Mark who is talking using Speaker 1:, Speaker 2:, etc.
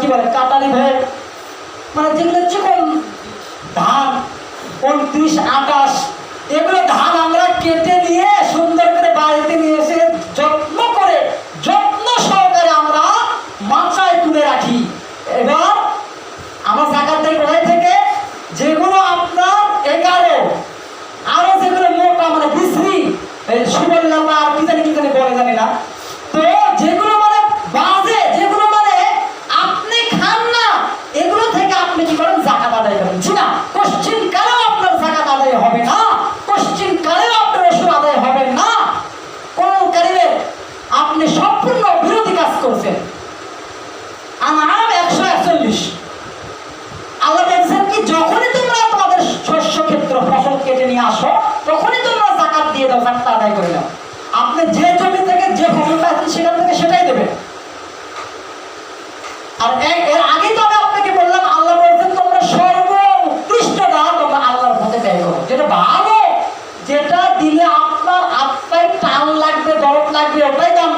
Speaker 1: কি বলে কাটারি ভেড়, মানে যেগুলো চিকন ধান 29, 28 এগুলো ধান আমরা কেটে নিয়ে সুন্দর করে বাড়িতে নিয়ে এসে যত্ন করে যত্ন সহকারে আমরা মাচায় তুলে রাখি। এবার আমরা জাকাত দেই কোথায় থেকে? যেগুলো আপনার 11 আরো যেগুলো মোটা মানে বিশ্রী সুবল্লা আর কি জানি বলে জানি না, তো যেগুলো মানে বাজে, যেগুলো মানে আপনি খান না, এগুলো থেকে আপনি কি করেন? জাকাত আদায় করেন। জি না, কোশ্চিন কালেও আপনার জাকাত আদায় হবে না, কোশ্চিন কালেও আপনার ওষুধ আদায় হবে না। কোন কারিমের আপনি সম্পূর্ণ বিরোধী কাজ করছেন। আনাম 141 আল্লাহ বলছেন কি, যখনই তোমরা তোমাদের শস্য ক্ষেত্র ফসল কেটে নিয়ে আসো তখনই তোমরা জাকাত দিয়ে দাও, জাকাত আদায় করে দাও। আপনি যে জমি থেকে যে ফসল পাচ্ছেন সেখান থেকে সেটাই দেবেন। আর এর আগেই তো আমি আপনাকে বললাম, আল্লাহ বলছেন তোমরা সর্বোৎকৃষ্টটা তোমরা আল্লাহর পথে ব্যয় করো, যেটা ভালো, যেটা দিলে আপনার আত্মায় টান লাগবে, দরদ লাগবে, ওটাই দান